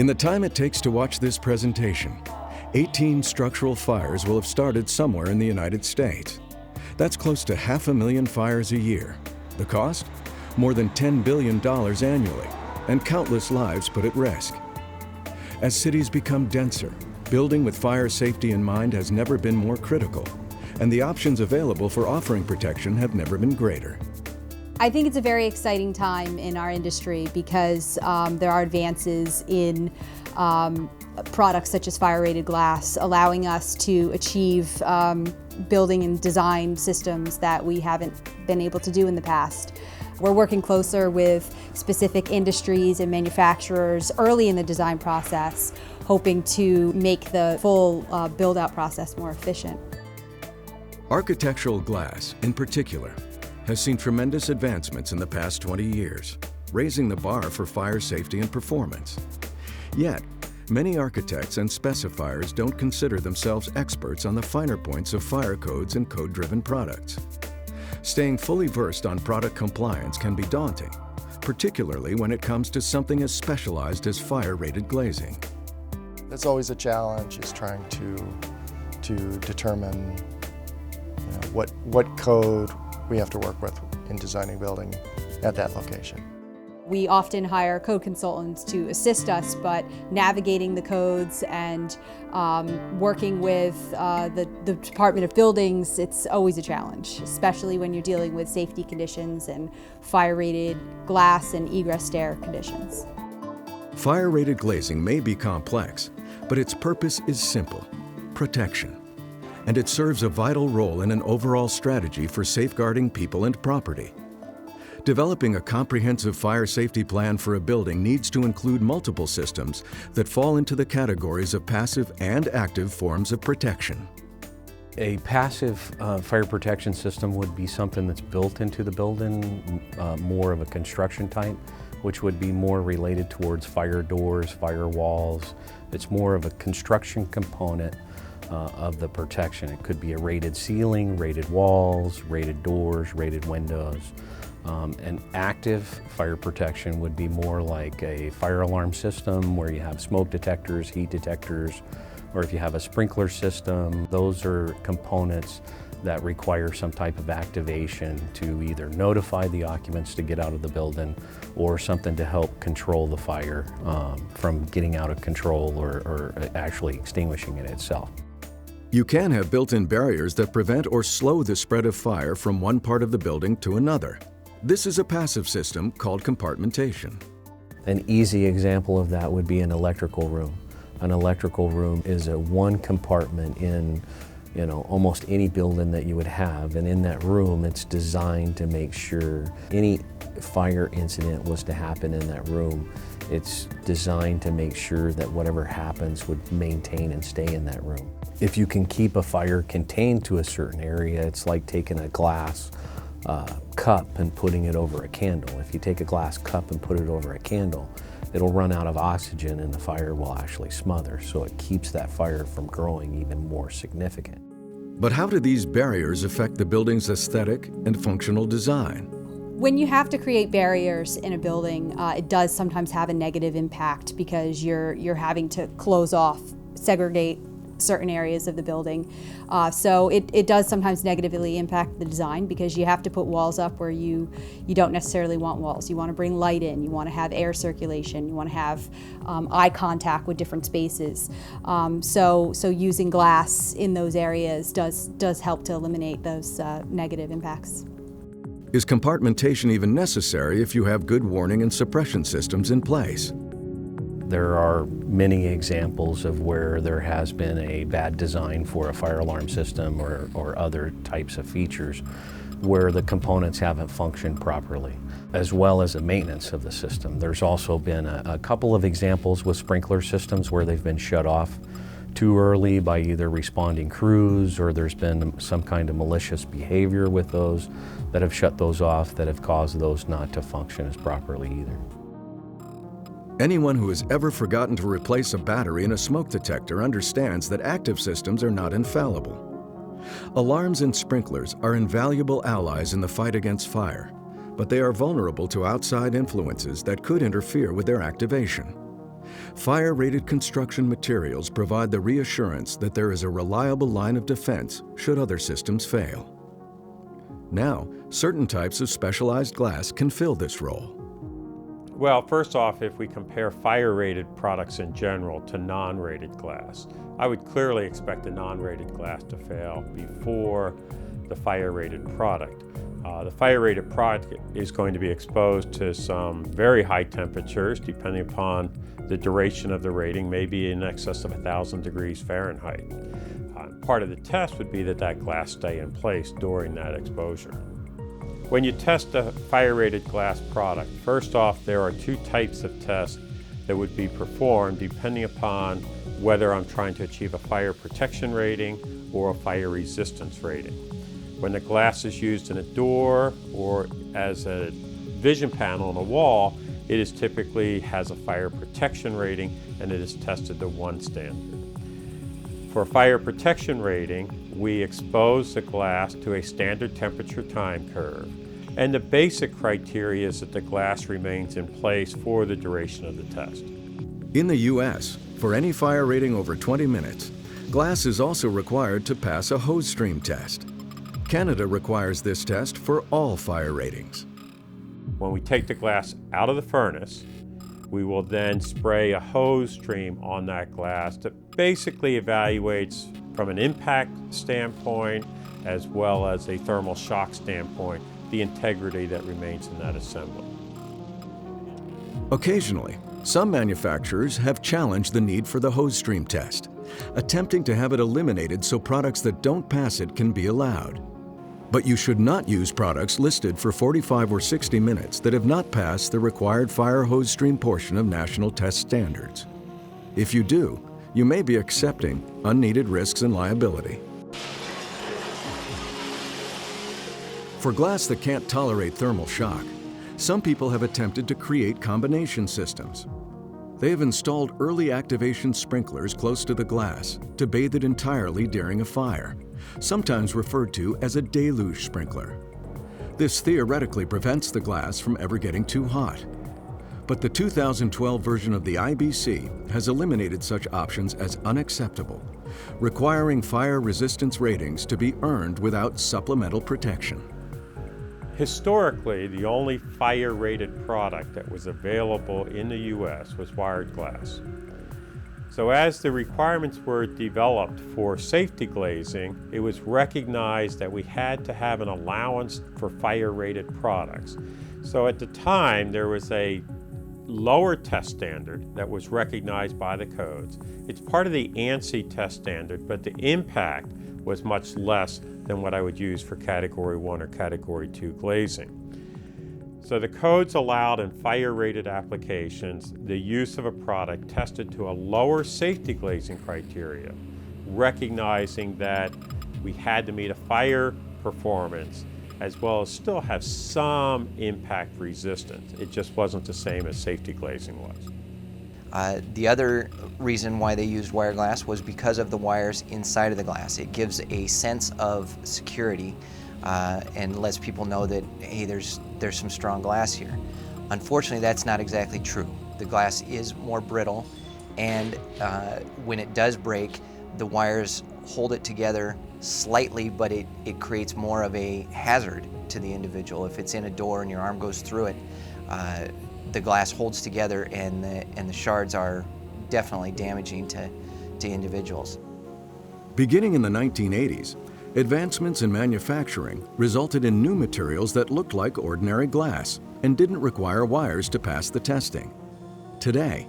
In the time it takes to watch this presentation, 18 structural fires will have started somewhere in the United States. That's close to 500,000 fires a year. The cost? More than $10 billion annually, and countless lives put at risk. As cities become denser, building with fire safety in mind has never been more critical, and the options available for offering protection have never been greater. I think it's a very exciting time in our industry because there are advances in products such as fire-rated glass, allowing us to achieve building and design systems that we haven't been able to do in the past. We're working closer with specific industries and manufacturers early in the design process, hoping to make the full build-out process more efficient. Architectural glass, in particular, has seen tremendous advancements in the past 20 years, raising the bar for fire safety and performance. Yet, many architects and specifiers don't consider themselves experts on the finer points of fire codes and code-driven products. Staying fully versed on product compliance can be daunting, particularly when it comes to something as specialized as fire-rated glazing. That's always a challenge, is trying to determine what code we have to work with in designing a building at that location. We often hire code consultants to assist us, but navigating the codes and working with the Department of Buildings, it's always a challenge, especially when you're dealing with safety conditions and fire-rated glass and egress stair conditions. Fire-rated glazing may be complex, but its purpose is simple: protection. And it serves a vital role in an overall strategy for safeguarding people and property. Developing a comprehensive fire safety plan for a building needs to include multiple systems that fall into the categories of passive and active forms of protection. A passive fire protection system would be something that's built into the building, more of a construction type, which would be more related towards fire doors, fire walls. It's more of a construction component of the protection. It could be a rated ceiling, rated walls, rated doors, rated windows. An active fire protection would be more like a fire alarm system where you have smoke detectors, heat detectors, or if you have a sprinkler system. Those are components that require some type of activation to either notify the occupants to get out of the building or something to help control the fire from getting out of control or actually extinguishing it itself. You can have built-in barriers that prevent or slow the spread of fire from one part of the building to another. This is a passive system called compartmentation. An easy example of that would be an electrical room. An electrical room is a one compartment in almost any building that you would have, and in that room it's designed to make sure any fire incident was to happen in that room, it's designed to make sure that whatever happens would maintain and stay in that room. If you can keep a fire contained to a certain area, it's like taking a glass cup and putting it over a candle. If you take a glass cup and put it over a candle, it'll run out of oxygen and the fire will actually smother, so it keeps that fire from growing even more significant. But how do these barriers affect the building's aesthetic and functional design? When you have to create barriers in a building, it does sometimes have a negative impact because you're having to close off, segregate certain areas of the building. So it does sometimes negatively impact the design because you have to put walls up where you don't necessarily want walls. You want to bring light in, you want to have air circulation, you want to have eye contact with different spaces. So using glass in those areas does help to eliminate those negative impacts. Is compartmentation even necessary if you have good warning and suppression systems in place? There are many examples of where there has been a bad design for a fire alarm system or other types of features where the components haven't functioned properly, as well as the maintenance of the system. There's also been a couple of examples with sprinkler systems where they've been shut off too early by either responding crews, or there's been some kind of malicious behavior with those that have shut those off that have caused those not to function as properly either. Anyone who has ever forgotten to replace a battery in a smoke detector understands that active systems are not infallible. Alarms and sprinklers are invaluable allies in the fight against fire, but they are vulnerable to outside influences that could interfere with their activation. Fire-rated construction materials provide the reassurance that there is a reliable line of defense should other systems fail. Now, certain types of specialized glass can fill this role. Well, first off, if we compare fire-rated products in general to non-rated glass, I would clearly expect a non-rated glass to fail before the fire-rated product. The fire-rated product is going to be exposed to some very high temperatures, depending upon the duration of the rating, maybe in excess of 1,000 degrees Fahrenheit. Part of the test would be that that glass stay in place during that exposure. When you test a fire-rated glass product, first off, there are two types of tests that would be performed depending upon whether I'm trying to achieve a fire protection rating or a fire resistance rating. When the glass is used in a door or as a vision panel on a wall, it is typically has a fire protection rating and it is tested to 1 standard. For a fire protection rating, we expose the glass to a standard temperature time curve, and the basic criteria is that the glass remains in place for the duration of the test. In the U.S., for any fire rating over 20 minutes, glass is also required to pass a hose stream test. Canada requires this test for all fire ratings. When we take the glass out of the furnace, we will then spray a hose stream on that glass that basically evaluates from an impact standpoint as well as a thermal shock standpoint the integrity that remains in that assembly. Occasionally, some manufacturers have challenged the need for the hose stream test, attempting to have it eliminated so products that don't pass it can be allowed. But you should not use products listed for 45 or 60 minutes that have not passed the required fire hose stream portion of national test standards. If you do, you may be accepting unneeded risks and liability. For glass that can't tolerate thermal shock, some people have attempted to create combination systems. They have installed early activation sprinklers close to the glass to bathe it entirely during a fire, sometimes referred to as a deluge sprinkler. This theoretically prevents the glass from ever getting too hot. But the 2012 version of the IBC has eliminated such options as unacceptable, requiring fire resistance ratings to be earned without supplemental protection. Historically, the only fire-rated product that was available in the U.S. was wired glass. So as the requirements were developed for safety glazing, it was recognized that we had to have an allowance for fire-rated products. So at the time, there was a lower test standard that was recognized by the codes. It's part of the ANSI test standard, but the impact was much less than what I would use for Category 1 or Category 2 glazing. So the codes allowed in fire-rated applications the use of a product tested to a lower safety glazing criteria, recognizing that we had to meet a fire performance as well as still have some impact resistance. It just wasn't the same as safety glazing was. The other reason why they used wire glass was because of the wires inside of the glass. It gives a sense of security and lets people know that, hey, there's some strong glass here. Unfortunately, that's not exactly true. The glass is more brittle, and when it does break, the wires hold it together slightly, but it creates more of a hazard to the individual. If it's in a door and your arm goes through it, the glass holds together, and the shards are definitely damaging to individuals. Beginning in the 1980s, advancements in manufacturing resulted in new materials that looked like ordinary glass and didn't require wires to pass the testing. Today,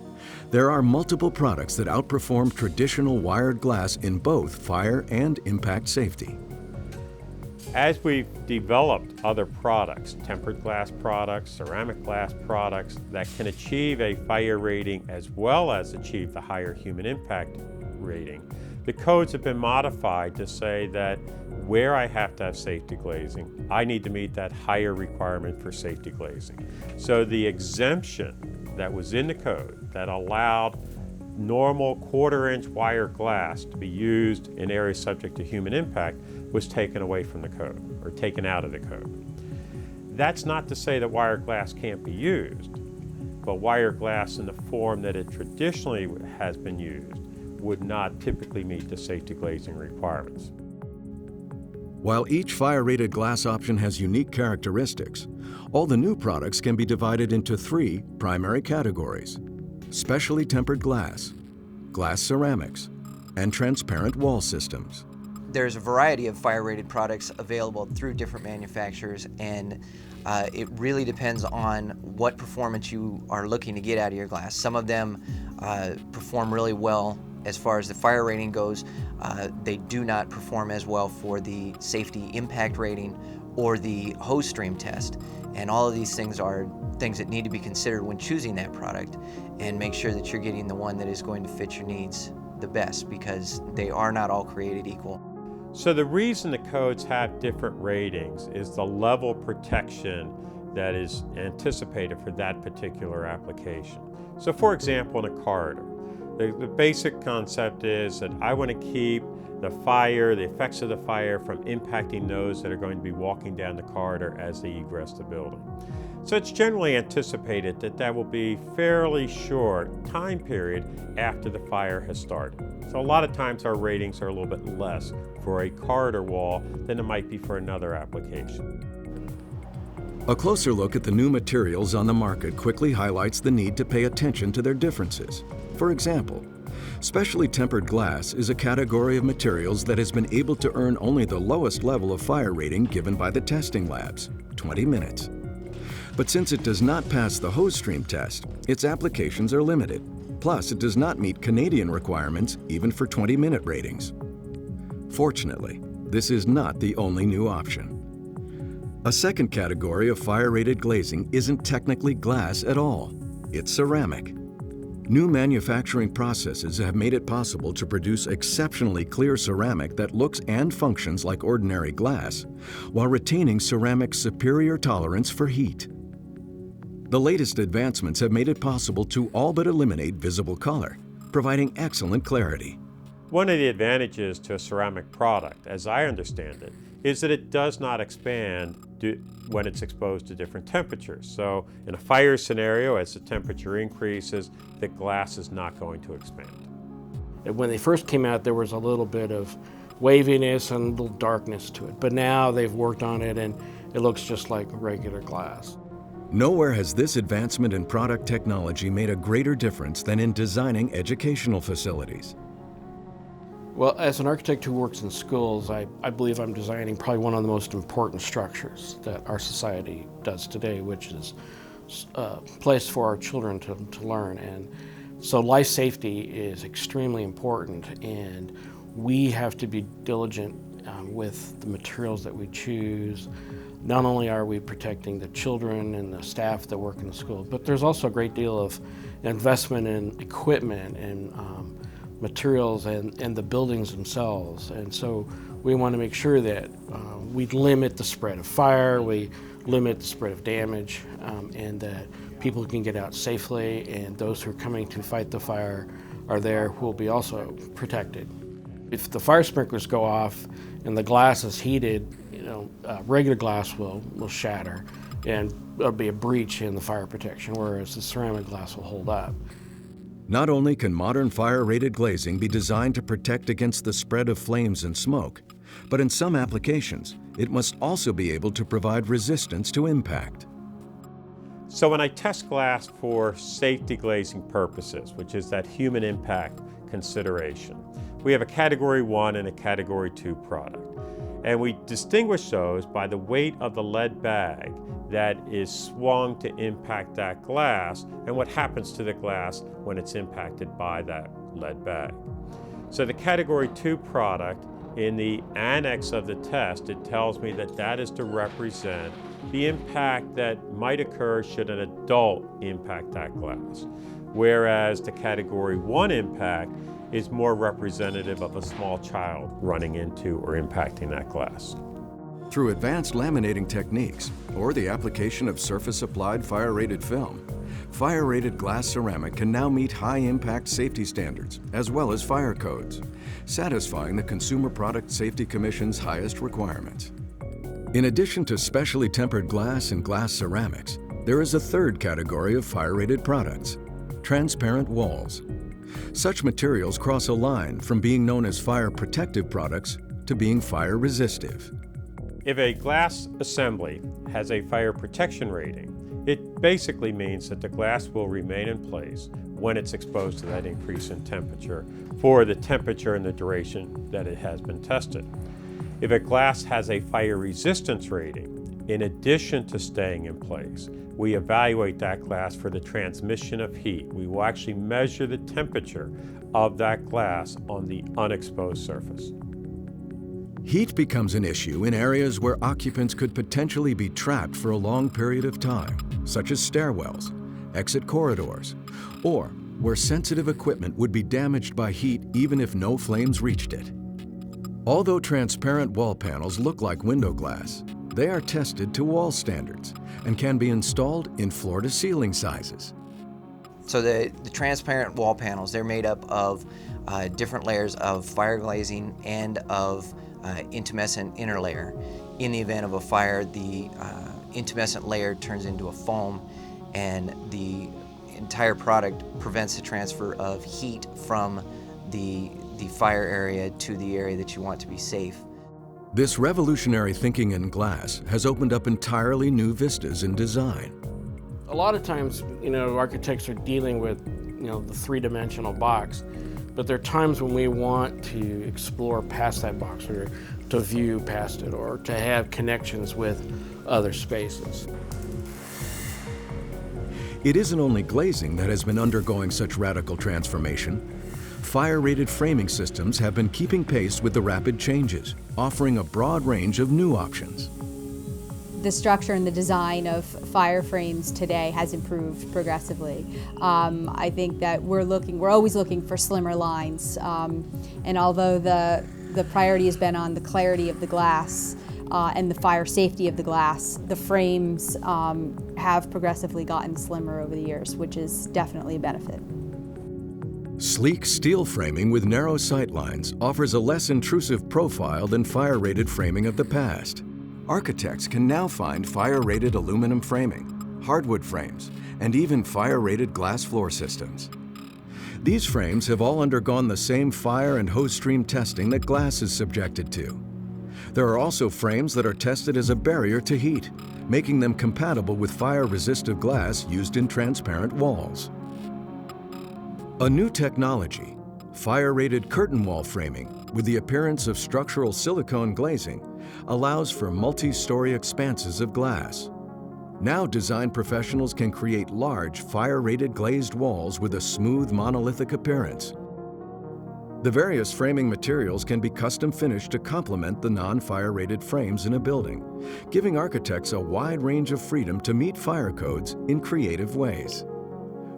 there are multiple products that outperform traditional wired glass in both fire and impact safety. As we've developed other products, tempered glass products, ceramic glass products that can achieve a fire rating as well as achieve the higher human impact rating, the codes have been modified to say that where I have to have safety glazing, I need to meet that higher requirement for safety glazing. So the exemption that was in the code that allowed normal 1/4-inch wire glass to be used in areas subject to human impact was taken away from the code, or taken out of the code. That's not to say that wire glass can't be used, but wire glass in the form that it traditionally has been used would not typically meet the safety glazing requirements. While each fire-rated glass option has unique characteristics, all the new products can be divided into 3 primary categories: specially tempered glass, glass ceramics, and transparent wall systems. There's a variety of fire-rated products available through different manufacturers, and it really depends on what performance you are looking to get out of your glass. Some of them perform really well as far as the fire rating goes. They do not perform as well for the safety impact rating or the hose stream test. And all of these things are things that need to be considered when choosing that product, and make sure that you're getting the one that is going to fit your needs the best, because they are not all created equal. So the reason the codes have different ratings is the level of protection that is anticipated for that particular application. So for example, in a corridor, the basic concept is that I want to keep the fire, the effects of the fire, from impacting those that are going to be walking down the corridor as they egress the building. So it's generally anticipated that that will be fairly short time period after the fire has started. So a lot of times our ratings are a little bit less for a corridor wall than it might be for another application. A closer look at the new materials on the market quickly highlights the need to pay attention to their differences. For example, specially tempered glass is a category of materials that has been able to earn only the lowest level of fire rating given by the testing labs, 20 minutes. But since it does not pass the hose stream test, its applications are limited. Plus, it does not meet Canadian requirements even for 20-minute ratings. Fortunately, this is not the only new option. A second category of fire-rated glazing isn't technically glass at all. It's ceramic. New manufacturing processes have made it possible to produce exceptionally clear ceramic that looks and functions like ordinary glass, while retaining ceramic's superior tolerance for heat. The latest advancements have made it possible to all but eliminate visible color, providing excellent clarity. One of the advantages to a ceramic product, as I understand it, is that it does not expand when it's exposed to different temperatures. So in a fire scenario, as the temperature increases, the glass is not going to expand. When they first came out, there was a little bit of waviness and a little darkness to it, but now they've worked on it and it looks just like regular glass. Nowhere has this advancement in product technology made a greater difference than in designing educational facilities. Well, as an architect who works in schools, I believe I'm designing probably one of the most important structures that our society does today, which is a place for our children to learn. And so life safety is extremely important, and we have to be diligent with the materials that we choose. Not only are we protecting the children and the staff that work in the school, but there's also a great deal of investment in equipment and materials and the buildings themselves. And so we want to make sure that we limit the spread of fire, we limit the spread of damage, and that people can get out safely, and those who are coming to fight the fire are there who will be also protected. If the fire sprinklers go off and the glass is heated, regular glass will shatter and there'll be a breach in the fire protection, whereas the ceramic glass will hold up. Not only can modern fire-rated glazing be designed to protect against the spread of flames and smoke, but in some applications, it must also be able to provide resistance to impact. So when I test glass for safety glazing purposes, which is that human impact consideration, we have a Category 1 and a Category 2 product. And we distinguish those by the weight of the lead bag that is swung to impact that glass and what happens to the glass when it's impacted by that lead bag. So the Category 2 product, in the annex of the test, it tells me that that is to represent the impact that might occur should an adult impact that glass. Whereas the Category 1 impact is more representative of a small child running into or impacting that glass. Through advanced laminating techniques or the application of surface-applied fire-rated film, fire-rated glass ceramic can now meet high-impact safety standards as well as fire codes, satisfying the Consumer Product Safety Commission's highest requirements. In addition to specially tempered glass and glass ceramics, there is a third category of fire-rated products: transparent walls. Such materials cross a line from being known as fire protective products to being fire resistive. If a glass assembly has a fire protection rating, it basically means that the glass will remain in place when it's exposed to that increase in temperature for the temperature and the duration that it has been tested. If a glass has a fire resistance rating, in addition to staying in place, we evaluate that glass for the transmission of heat. We will actually measure the temperature of that glass on the unexposed surface. Heat becomes an issue in areas where occupants could potentially be trapped for a long period of time, such as stairwells, exit corridors, or where sensitive equipment would be damaged by heat even if no flames reached it. Although transparent wall panels look like window glass, they are tested to wall standards and can be installed in floor-to-ceiling sizes. So the transparent wall panels, they're made up of different layers of fire glazing and of intumescent inner layer. In the event of a fire, the intumescent layer turns into a foam, and the entire product prevents the transfer of heat from the fire area to the area that you want to be safe. This revolutionary thinking in glass has opened up entirely new vistas in design. A lot of times, architects are dealing with, the three-dimensional box, but there are times when we want to explore past that box, or to view past it, or to have connections with other spaces. It isn't only glazing that has been undergoing such radical transformation. Fire-rated framing systems have been keeping pace with the rapid changes, offering a broad range of new options. The structure and the design of fire frames today has improved progressively. I think that we're always looking for slimmer lines, and although the priority has been on the clarity of the glass and the fire safety of the glass, the frames have progressively gotten slimmer over the years, which is definitely a benefit. Sleek steel framing with narrow sight lines offers a less intrusive profile than fire-rated framing of the past. Architects can now find fire-rated aluminum framing, hardwood frames, and even fire-rated glass floor systems. These frames have all undergone the same fire and hose stream testing that glass is subjected to. There are also frames that are tested as a barrier to heat, making them compatible with fire-resistive glass used in transparent walls. A new technology, fire-rated curtain wall framing with the appearance of structural silicone glazing, allows for multi-story expanses of glass. Now design professionals can create large fire-rated glazed walls with a smooth monolithic appearance. The various framing materials can be custom finished to complement the non-fire rated frames in a building, giving architects a wide range of freedom to meet fire codes in creative ways.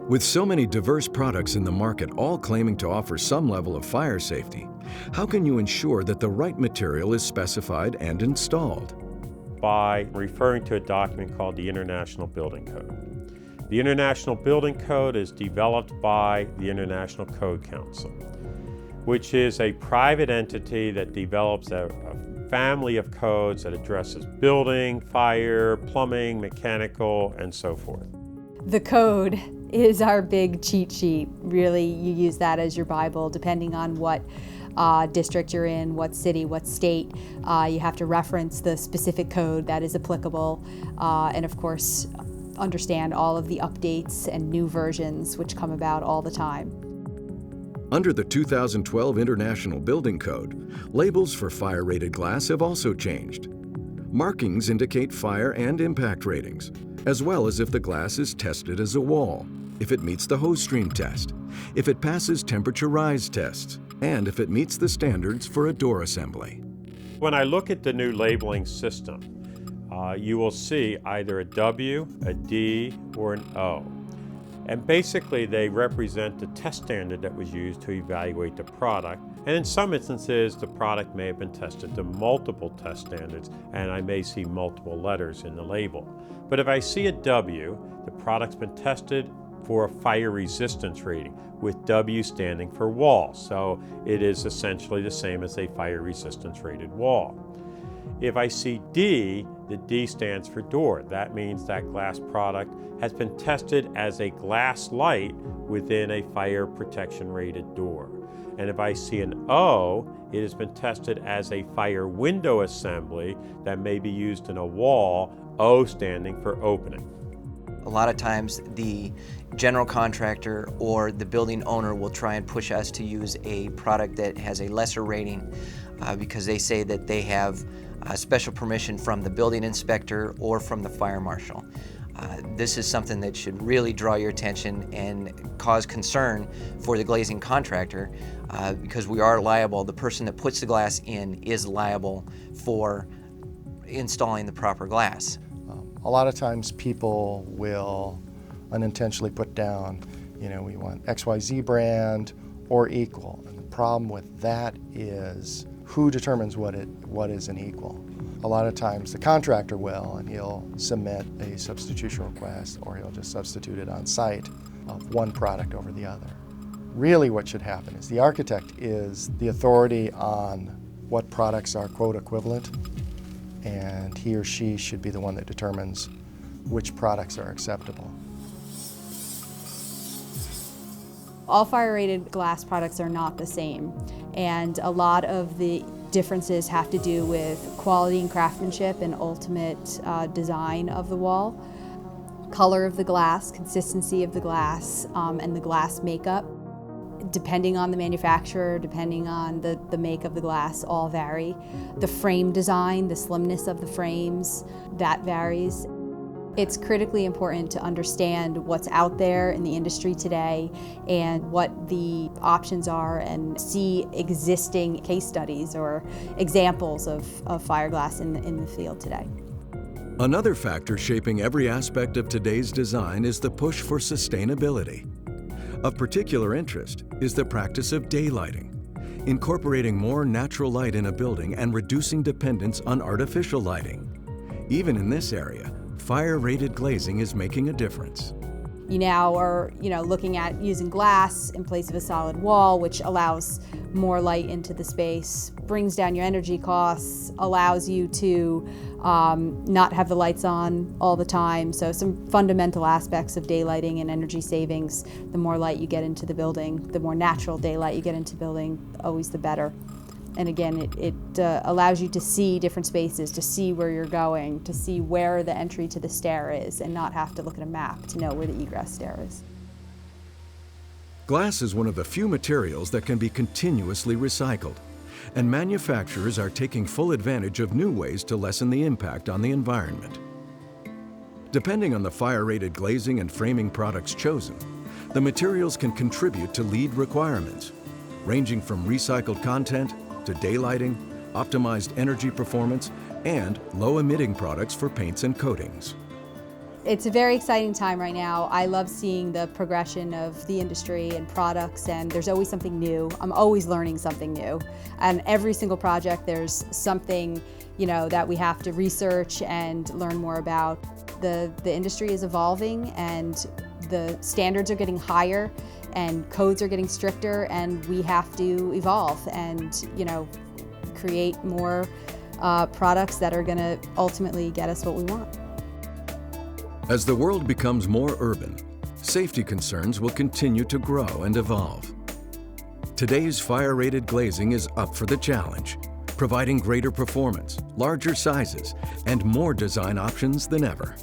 With so many diverse products in the market all claiming to offer some level of fire safety, how can you ensure that the right material is specified and installed? By referring to a document called the International Building Code. The International Building Code is developed by the International Code Council, which is a private entity that develops a family of codes that addresses building, fire, plumbing, mechanical, and so forth. The code is our big cheat sheet. Really, you use that as your Bible, depending on what district you're in, what city, what state. You have to reference the specific code that is applicable, and of course, understand all of the updates and new versions which come about all the time. Under the 2012 International Building Code, labels for fire-rated glass have also changed. Markings indicate fire and impact ratings, as well as if the glass is tested as a wall, if it meets the hose stream test, if it passes temperature rise tests, and if it meets the standards for a door assembly. When I look at the new labeling system, you will see either a W, a D, or an O. And basically they represent the test standard that was used to evaluate the product. And in some instances, the product may have been tested to multiple test standards, and I may see multiple letters in the label. But if I see a W, the product's been tested for a fire resistance rating, with W standing for wall. So it is essentially the same as a fire resistance rated wall. If I see D, the D stands for door. That means that glass product has been tested as a glass light within a fire protection rated door. And if I see an O, it has been tested as a fire window assembly that may be used in a wall, O standing for opening. A lot of times the general contractor or the building owner will try and push us to use a product that has a lesser rating because they say that they have special permission from the building inspector or from the fire marshal. This is something that should really draw your attention and cause concern for the glazing contractor because we are liable. The person that puts the glass in is liable for installing the proper glass. A lot of times people will unintentionally put down, we want XYZ brand or equal. And the problem with that is who determines what is an equal. A lot of times the contractor will, and he'll submit a substitution request, or he'll just substitute it on site of one product over the other. Really what should happen is the architect is the authority on what products are quote equivalent, and he or she should be the one that determines which products are acceptable. All fire-rated glass products are not the same, and a lot of the differences have to do with quality and craftsmanship and ultimate design of the wall, color of the glass, consistency of the glass, and the glass makeup. Depending on the manufacturer, depending on the make of the glass, all vary. The frame design, the slimness of the frames, that varies. It's critically important to understand what's out there in the industry today and what the options are, and see existing case studies or examples of fiberglass in the field today. Another factor shaping every aspect of today's design is the push for sustainability. Of particular interest is the practice of daylighting, incorporating more natural light in a building and reducing dependence on artificial lighting. Even in this area, fire-rated glazing is making a difference. You now are, looking at using glass in place of a solid wall, which allows more light into the space, brings down your energy costs, allows you to not have the lights on all the time. So some fundamental aspects of daylighting and energy savings. The more light you get into the building, the more natural daylight you get into the building, always the better. And again, it allows you to see different spaces, to see where you're going, to see where the entry to the stair is, and not have to look at a map to know where the egress stair is. Glass is one of the few materials that can be continuously recycled, and manufacturers are taking full advantage of new ways to lessen the impact on the environment. Depending on the fire-rated glazing and framing products chosen, the materials can contribute to LEED requirements, ranging from recycled content to daylighting, optimized energy performance, and low-emitting products for paints and coatings. It's a very exciting time right now. I love seeing the progression of the industry and products, and there's always something new. I'm always learning something new. And every single project, there's something, that we have to research and learn more about. The industry is evolving, and the standards are getting higher, and codes are getting stricter, and we have to evolve and, create more products that are going to ultimately get us what we want. As the world becomes more urban, safety concerns will continue to grow and evolve. Today's fire-rated glazing is up for the challenge, providing greater performance, larger sizes, and more design options than ever.